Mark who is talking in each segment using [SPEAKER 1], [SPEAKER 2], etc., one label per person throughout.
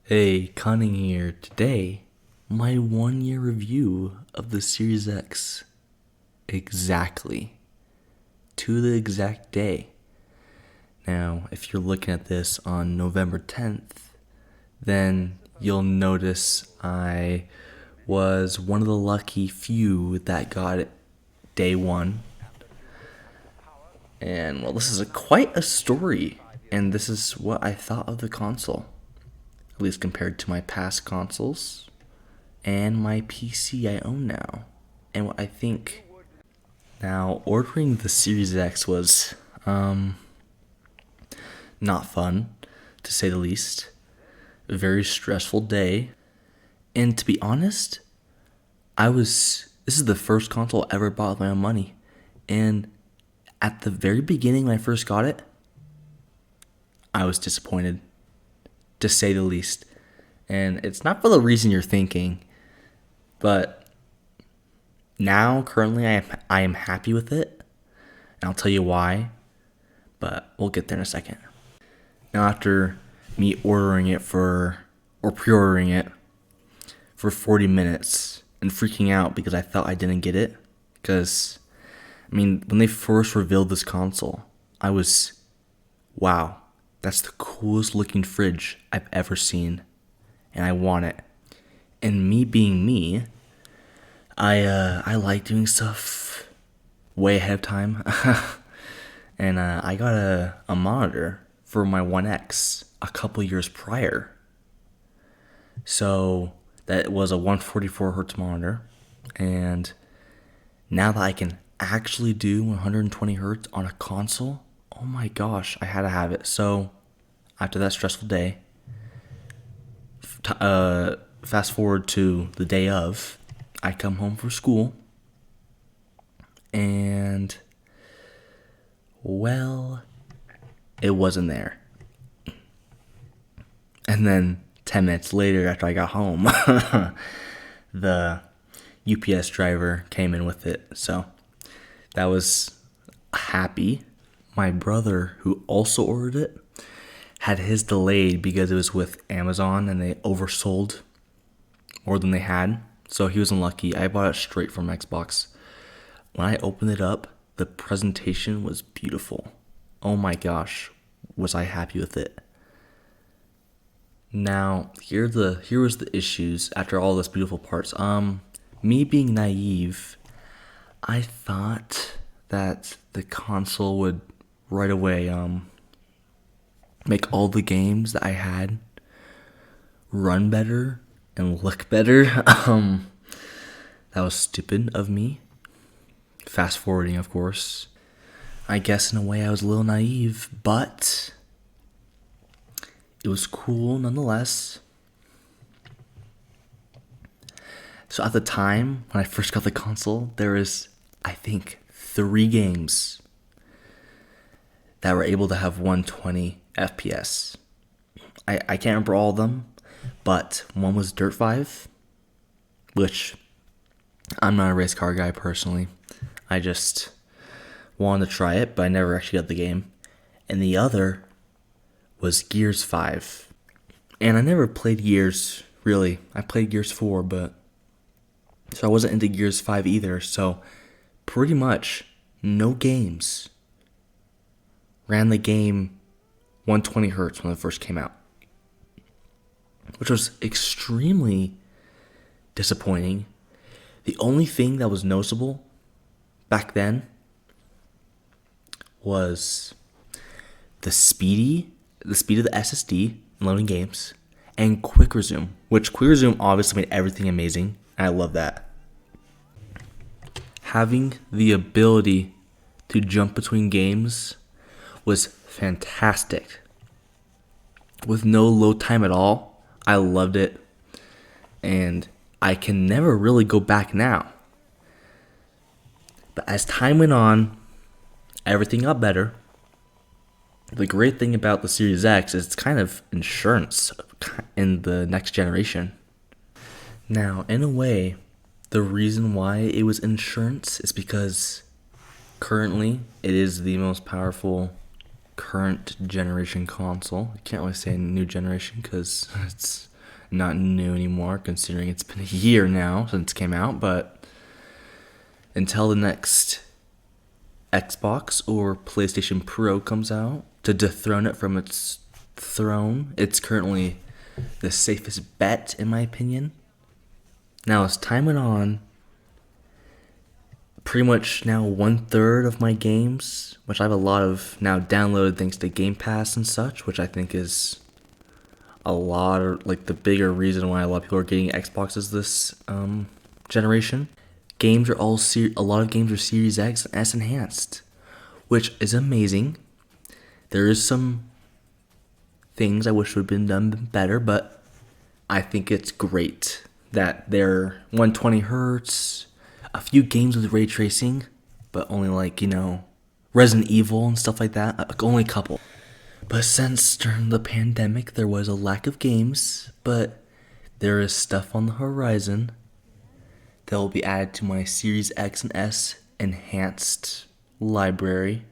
[SPEAKER 1] Hey, Cunning here. Today, my 1 year review of the Series X. Exactly. To the exact day. Now, if you're looking at this on November 10th, then you'll notice I was one of the lucky few that got it day one. And well, this is quite a story, and this is what I thought of the console, at least compared to my past consoles and my PC I own now, and what I think. Now, ordering the Series X was not fun, to say the least. A very stressful day, and to be honest, this is the first console I ever bought with my own money, and at the very beginning when I first got it, I was disappointed, to say the least. And it's not for the reason you're thinking, but now, currently, I am happy with it, and I'll tell you why, but we'll get there in a second. Now, after me pre-ordering it for 40 minutes and freaking out because I felt I didn't get it, because, when they first revealed this console, I was, wow, that's the coolest looking fridge I've ever seen, and I want it. And me being me, I like doing stuff way ahead of time, and I got a monitor for my One X a couple years prior. So that was a 144 hertz monitor, and now that I can actually do 120 hertz on a console, oh my gosh, I had to have it. So after that stressful day, fast forward to the day of, I come home from school, and, well, it wasn't there. And then 10 minutes later, after I got home, the UPS driver came in with it. So that was happy. My brother, who also ordered it, had his delayed because it was with Amazon and they oversold more than they had. So he was unlucky. I bought it straight from Xbox. When I opened it up, the presentation was beautiful. Oh my gosh, was I happy with it. Now, here was the issues after all this beautiful parts. Me being naive, I thought that the console would right away make all the games that I had run better and look better. That was stupid of me. Fast forwarding, of course. I guess in a way I was a little naive, but it was cool nonetheless. So at the time, when I first got the console, there was, I think, 3 games that were able to have 120 FPS. I can't remember all of them, but one was Dirt 5, which I'm not a race car guy personally. I just wanted to try it, but I never actually got the game. And the other was Gears 5. And I never played Gears, really. I played Gears 4, but so I wasn't into Gears 5 either. So pretty much no games ran the game 120 hertz when it first came out, which was extremely disappointing. The only thing that was noticeable back then was the speed of the SSD in loading games, and quick resume, which quick resume obviously made everything amazing, and I love that. Having the ability to jump between games was fantastic. With no load time at all, I loved it, and I can never really go back now. But as time went on, everything got better. The great thing about the Series X is it's kind of insurance in the next generation. Now, in a way, the reason why it was insurance is because currently it is the most powerful current generation console. I can't really say new generation because it's not new anymore, considering it's been a year now since it came out. But until the next Xbox or PlayStation Pro comes out to dethrone it from its throne, it's currently the safest bet, in my opinion. Now, as time went on, pretty much now 1/3 of my games, which I have a lot of now downloaded thanks to Game Pass and such, which I think is a lot of, like, the bigger reason why a lot of people are getting Xboxes this generation. Games are all a lot of games are Series X and S enhanced, which is amazing. There is some things I wish would have been done better, but I think it's great that they're 120 hertz, a few games with ray tracing, but only like, Resident Evil and stuff like that, only a couple. But since during the pandemic there was a lack of games, but there is stuff on the horizon that will be added to my Series X and S enhanced library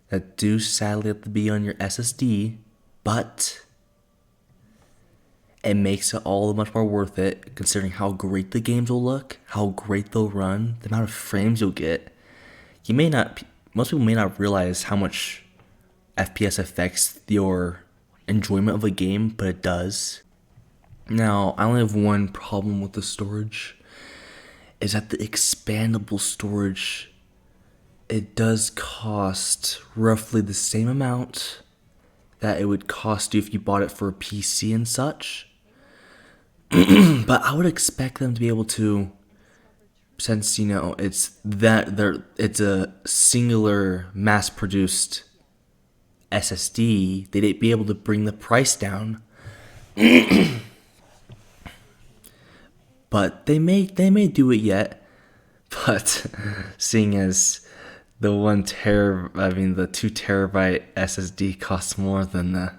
[SPEAKER 1] that do sadly have to be on your SSD, but it makes it all much more worth it considering how great the games will look, how great they'll run, the amount of frames you'll get. Most people may not realize how much FPS affects your enjoyment of a game, but it does. Now, I only have one problem with the storage, is that the expandable storage, it does cost roughly the same amount that it would cost you if you bought it for a PC and such. But I would expect them to be able to, since it's a singular mass-produced SSD, they'd be able to bring the price down. But they may do it yet. But seeing as the 2 terabyte SSD costs more than the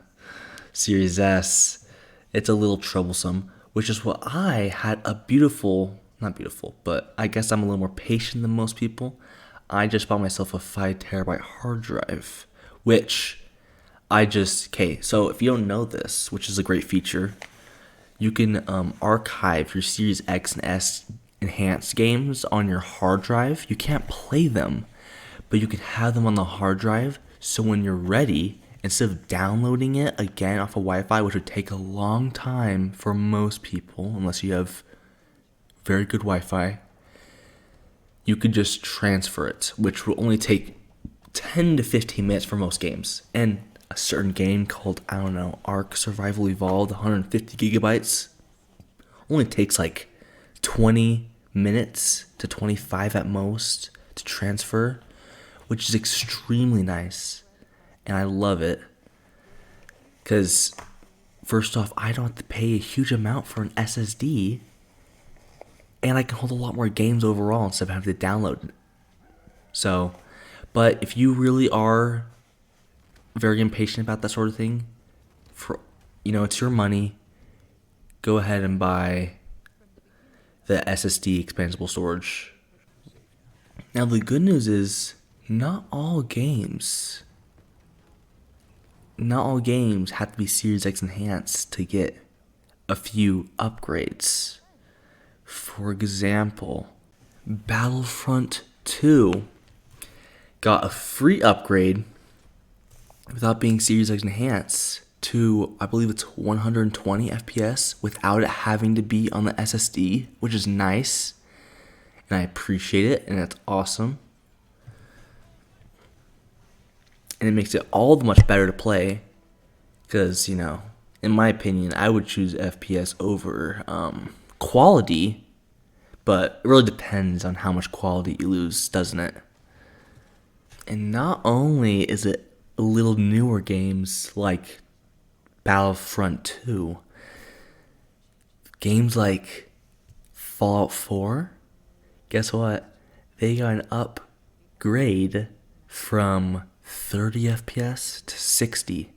[SPEAKER 1] Series S, it's a little troublesome, which is what I had not beautiful, but I guess I'm a little more patient than most people. I just bought myself a 5 terabyte hard drive, which so if you don't know this, which is a great feature, you can archive your Series X and S enhanced games on your hard drive. You can't play them, but you can have them on the hard drive, so when you're ready, instead of downloading it again off of Wi-Fi, which would take a long time for most people, unless you have very good Wi-Fi, you could just transfer it, which will only take 10 to 15 minutes for most games. And a certain game called, Ark Survival Evolved, 150 gigabytes, only takes like 20 minutes to 25 at most to transfer, which is extremely nice. And I love it because, first off, I don't have to pay a huge amount for an SSD, and I can hold a lot more games overall instead of having to download it. So, but if you really are very impatient about that sort of thing, it's your money, go ahead and buy the SSD expandable storage. Now, the good news is not all games have to be Series X enhanced to get a few upgrades. For example, Battlefront 2 got a free upgrade without being Series X enhanced to, I believe it's 120 FPS without it having to be on the SSD, which is nice, and I appreciate it, and it's awesome. And it makes it all the much better to play because, in my opinion, I would choose FPS over quality, but it really depends on how much quality you lose, doesn't it? And not only is it a little newer games like Battlefront 2, games like Fallout 4, guess what? They got an upgrade from 30 FPS to 60,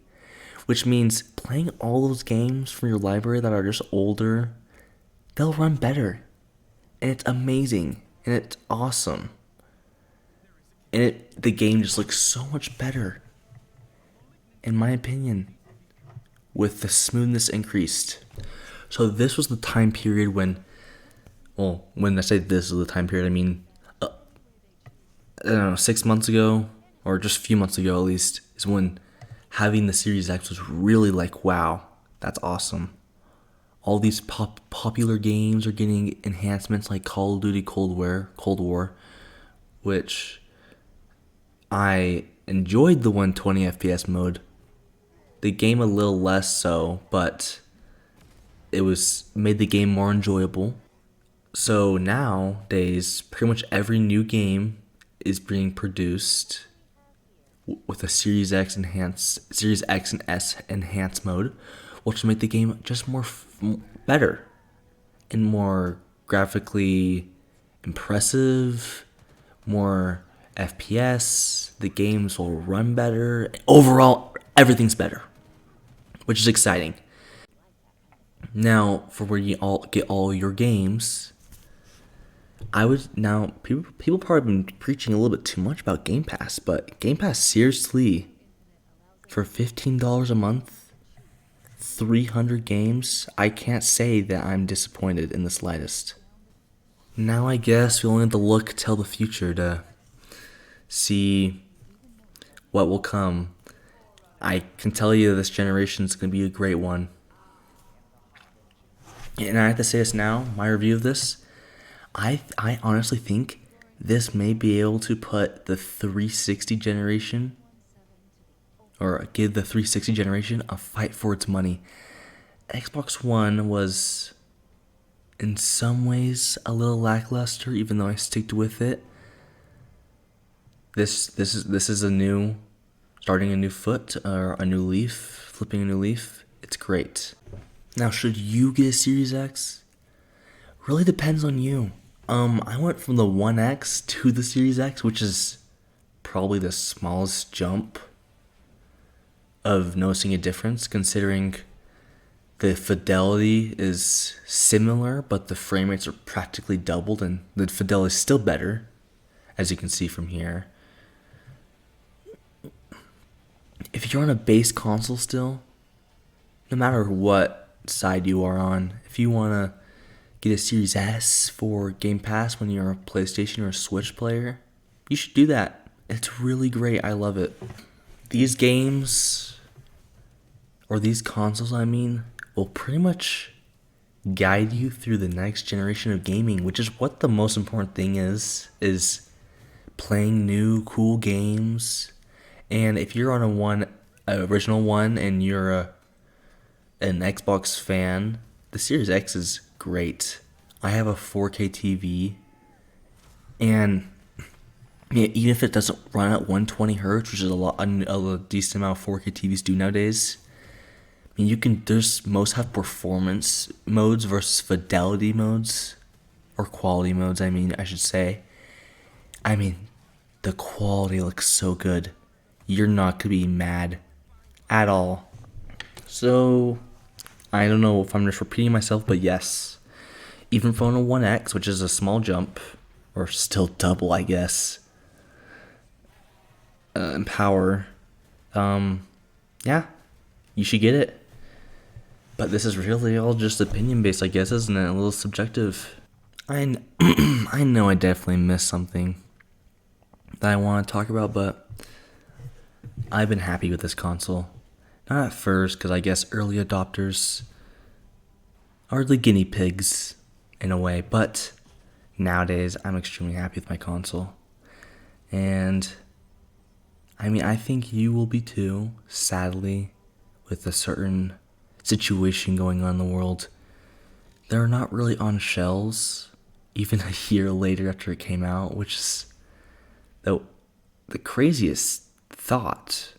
[SPEAKER 1] which means playing all those games from your library that are just older, they'll run better. And it's amazing, and it's awesome. And the game just looks so much better, in my opinion, with the smoothness increased. So this was the time period when, well, when I say this is the time period, I mean, I don't know, 6 months ago, or just a few months ago at least, is when having the Series X was really like, wow, that's awesome. All these popular games are getting enhancements like Call of Duty Cold War, which I enjoyed the 120 FPS mode. The game a little less so, but it was made the game more enjoyable. So nowadays, pretty much every new game is being produced with a Series X and S enhanced mode, which will make the game just better and more graphically impressive, more FPS. The games will run better. Overall, everything's better, which is exciting. Now, for where you all get all your games, I would now people probably been preaching a little bit too much about Game Pass, but Game Pass seriously for $15 a month, 300 games, I can't say that I'm disappointed in the slightest. Now I guess we only have to look till the future to see what will come. I can tell you this generation is going to be a great one. And I have to say this now, my review of this, I honestly think this may be able to put the 360 generation, or give the 360 generation a fight for its money. Xbox One was in some ways a little lackluster, even though I sticked with it. This is starting a new foot, or a new leaf, flipping a new leaf. It's great. Now, should you get a Series X? Really depends on you. I went from the One X to the Series X, which is probably the smallest jump of noticing a difference, considering the fidelity is similar, but the frame rates are practically doubled, and the fidelity is still better, as you can see from here. If you're on a base console still, no matter what side you are on, if you want to get a Series S for Game Pass when you're a PlayStation or a Switch player, you should do that. It's really great. I love it. These games, or these consoles, I mean, will pretty much guide you through the next generation of gaming, which is what the most important thing is playing new cool games. And if you're on a original one, and you're an Xbox fan, the Series X is great. I have a 4K TV, and yeah, even if it doesn't run at 120 hertz, which is a decent amount of 4K TVs do nowadays, I mean, most have performance modes versus fidelity modes, or quality modes, I should say. I mean, the quality looks so good. You're not gonna be mad at all. So, I don't know if I'm just repeating myself, but yes, even from a 1X, which is a small jump, or still double, I guess, in power, yeah, you should get it. But this is really all just opinion based, I guess, isn't it? A little subjective. I know I definitely missed something that I want to talk about, but I've been happy with this console. Not at first, because I guess early adopters are the guinea pigs in a way, but nowadays I'm extremely happy with my console. And I mean, I think you will be too, sadly, with a certain situation going on in the world. They're not really on shelves, even a year later after it came out, which is the craziest thought.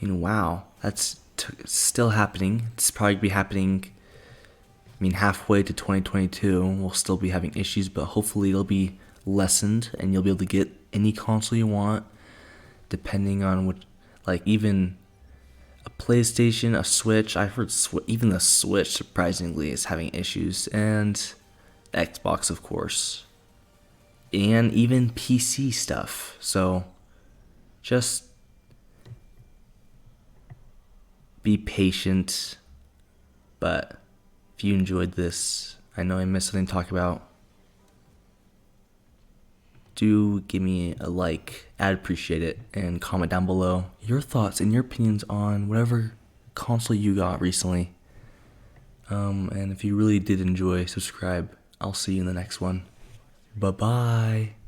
[SPEAKER 1] I mean, wow, that's still happening. It's probably be happening, halfway to 2022. We'll still be having issues, but hopefully it'll be lessened, and you'll be able to get any console you want, depending on what, like, even a PlayStation, a Switch. I've heard even the Switch, surprisingly, is having issues, and Xbox, of course, and even PC stuff. So just be patient, but If you enjoyed this, I know I missed something to talk about, do give me a like. I'd appreciate it. And comment down below your thoughts and your opinions on whatever console you got recently. And if you really did enjoy, subscribe. I'll see you in the next one. Bye-bye.